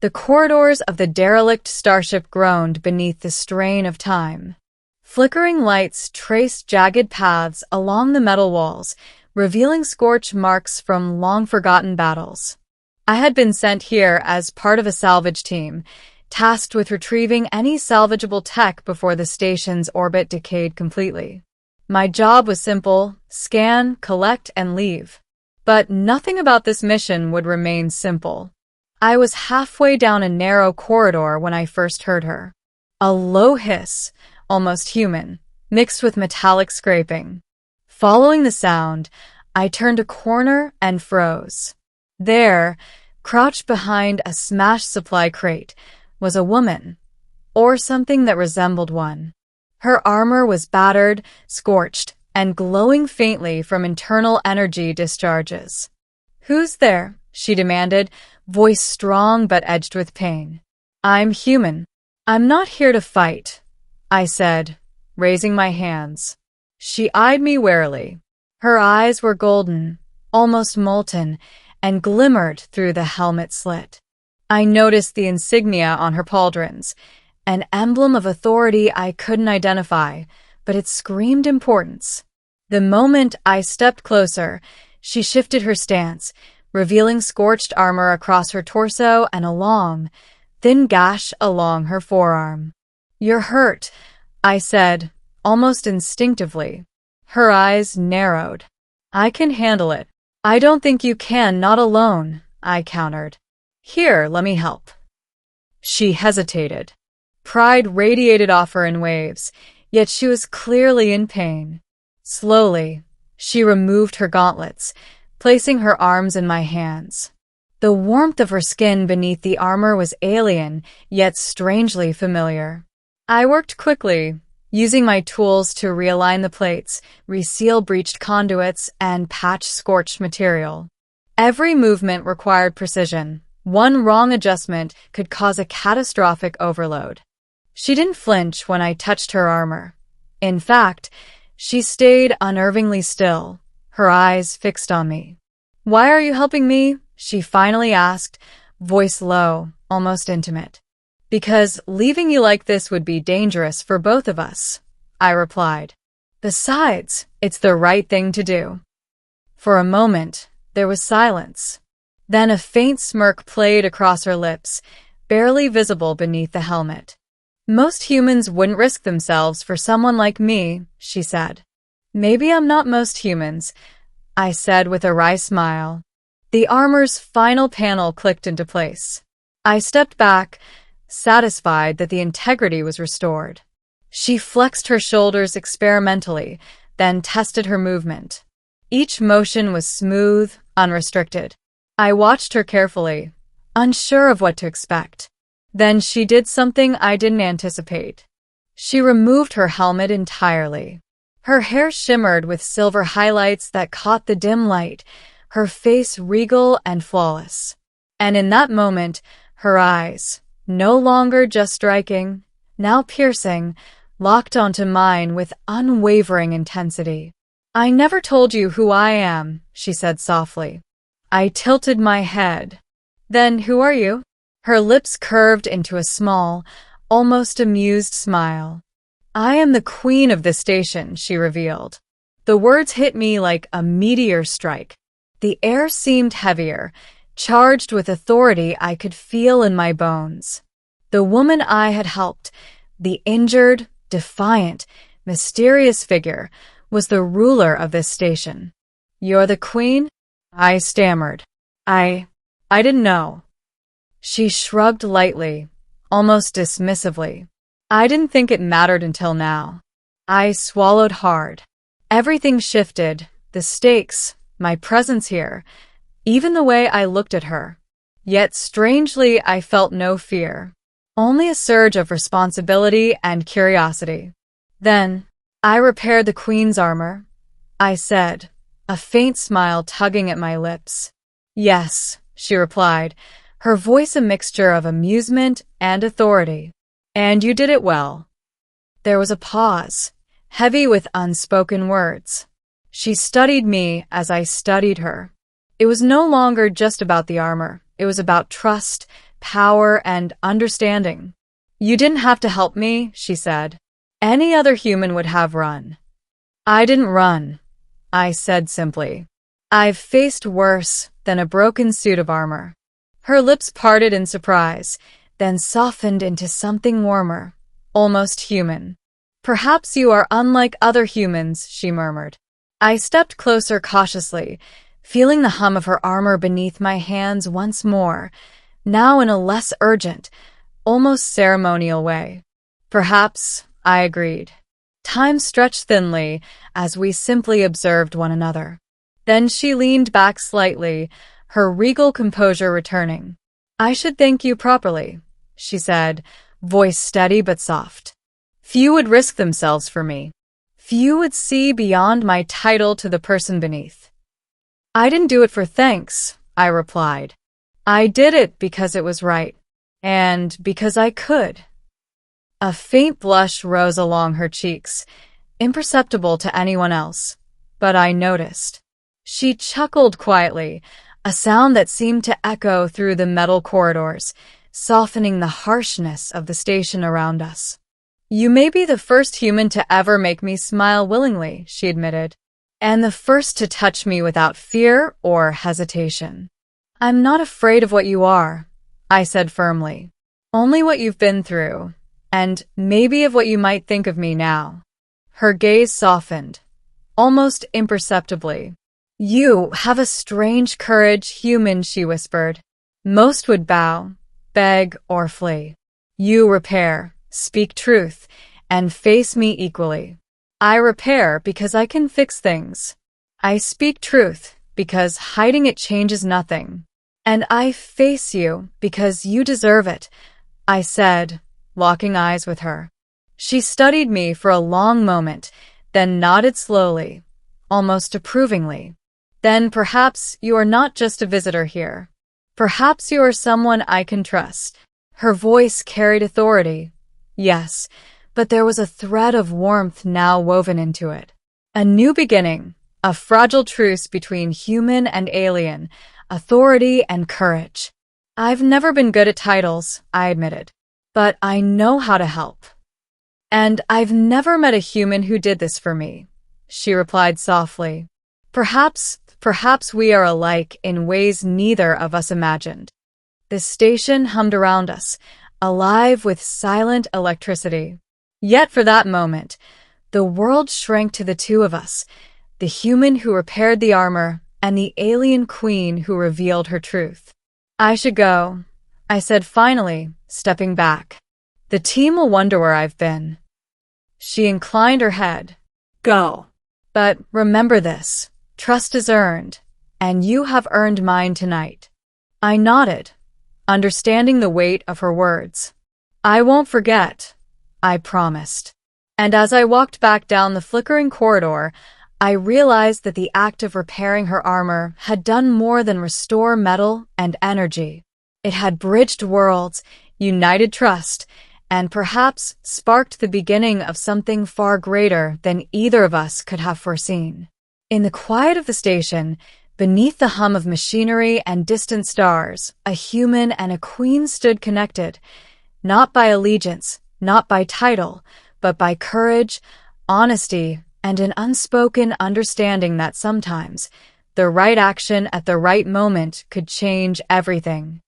The corridors of the derelict Starship groaned beneath the strain of time. Flickering lights traced jagged paths along the metal walls, revealing scorch marks from long-forgotten battles. I had been sent here as part of a salvage team, tasked with retrieving any salvageable tech before the station's orbit decayed completely. My job was simple: scan, collect, and leave. But nothing about this mission would remain simple. I was halfway down a narrow corridor when I first heard her. A low hiss, almost human, mixed with metallic scraping. Following the sound, I turned a corner and froze. There, crouched behind a smashed supply crate, was a woman, or something that resembled one. Her armor was battered, scorched, and glowing faintly from internal energy discharges. "Who's there?" she demanded, voice strong but edged with pain. "I'm human. I'm not here to fight," I said, raising my hands. She eyed me warily. Her eyes were golden, almost molten, and glimmered through the helmet slit. I noticed the insignia on her pauldrons, an emblem of authority I couldn't identify, but it screamed importance. The moment I stepped closer, she shifted her stance, revealing scorched armor across her torso and a long, thin gash along her forearm. "You're hurt," I said, almost instinctively. Her eyes narrowed. "I can handle it." "I don't think you can, not alone," I countered. "Here, let me help." She hesitated. Pride radiated off her in waves, yet she was clearly in pain. Slowly, she removed her gauntlets, placing her arms in my hands. The warmth of her skin beneath the armor was alien, yet strangely familiar. I worked quickly, using my tools to realign the plates, reseal breached conduits, and patch scorched material. Every movement required precision. One wrong adjustment could cause a catastrophic overload. She didn't flinch when I touched her armor. In fact, she stayed unnervingly still, her eyes fixed on me. "Why are you helping me?" she finally asked, voice low, almost intimate. "Because leaving you like this would be dangerous for both of us," I replied. "Besides, it's the right thing to do." For a moment, there was silence. Then a faint smirk played across her lips, barely visible beneath the helmet. "Most humans wouldn't risk themselves for someone like me," she said. "Maybe I'm not most humans," I said with a wry smile. The armor's final panel clicked into place. I stepped back, satisfied that the integrity was restored. She flexed her shoulders experimentally, then tested her movement. Each motion was smooth, unrestricted. I watched her carefully, unsure of what to expect. Then she did something I didn't anticipate. She removed her helmet entirely. Her hair shimmered with silver highlights that caught the dim light, her face regal and flawless. And in that moment, her eyes, no longer just striking, now piercing, locked onto mine with unwavering intensity. "I never told you who I am," she said softly. I tilted my head. "Then who are you?" Her lips curved into a small, almost amused smile. "I am the queen of this station," she revealed. The words hit me like a meteor strike. The air seemed heavier, charged with authority I could feel in my bones. The woman I had helped, the injured, defiant, mysterious figure, was the ruler of this station. "You're the queen?" I stammered. I didn't know." She shrugged lightly, almost dismissively. "I didn't think it mattered until now." I swallowed hard. Everything shifted, the stakes, my presence here, even the way I looked at her. Yet strangely, I felt no fear. Only a surge of responsibility and curiosity. "Then, I repaired the Queen's armor," I said, a faint smile tugging at my lips. "Yes," she replied, her voice a mixture of amusement and authority. "And you did it well." There was a pause, heavy with unspoken words. She studied me as I studied her. It was no longer just about the armor. It was about trust, power, and understanding. You didn't have to help me, she said. Any other human would have run. I didn't run, I said simply. I've faced worse than a broken suit of armor. Her lips parted in surprise, then softened into something warmer, almost human. Perhaps you are unlike other humans, she murmured. I stepped closer cautiously, feeling the hum of her armor beneath my hands once more, now in a less urgent, almost ceremonial way. Perhaps, I agreed. Time stretched thinly as we simply observed one another. Then she leaned back slightly, her regal composure returning. I should thank you properly, she said, voice steady but soft. Few would risk themselves for me. Few would see beyond my title to the person beneath. I didn't do it for thanks, I replied. I did it because it was right, and because I could. A faint blush rose along her cheeks, imperceptible to anyone else, but I noticed. She chuckled quietly, a sound that seemed to echo through the metal corridors, softening the harshness of the station around us. You may be the first human to ever make me smile willingly, she admitted, and the first to touch me without fear or hesitation. I'm not afraid of what you are, I said firmly. Only what you've been through, and maybe of what you might think of me now. Her gaze softened, almost imperceptibly. You have a strange courage, human, she whispered. Most would bow, beg, or flee. You repair, speak truth, and face me equally. I repair because I can fix things. I speak truth because hiding it changes nothing. And I face you because you deserve it, I said, locking eyes with her. She studied me for a long moment, then nodded slowly, almost approvingly. Then perhaps you are not just a visitor here. Perhaps you are someone I can trust. Her voice carried authority. Yes, but there was a thread of warmth now woven into it. A new beginning, a fragile truce between human and alien, authority and courage. I've never been good at titles, I admitted, but I know how to help. And I've never met a human who did this for me, she replied softly. Perhaps we are alike in ways neither of us imagined. The station hummed around us, alive with silent electricity. Yet for that moment, the world shrank to the two of us, the human who repaired the armor and the alien queen who revealed her truth. I should go, I said finally, stepping back. The team will wonder where I've been. She inclined her head. Go. But remember this, trust is earned, and you have earned mine tonight. I nodded, understanding the weight of her words. I won't forget, I promised. And as I walked back down the flickering corridor, I realized that the act of repairing her armor had done more than restore metal and energy. It had bridged worlds, united trust, and perhaps sparked the beginning of something far greater than either of us could have foreseen. In the quiet of the station, beneath the hum of machinery and distant stars, a human and a queen stood connected, not by allegiance, not by title, but by courage, honesty, and an unspoken understanding that sometimes the right action at the right moment could change everything.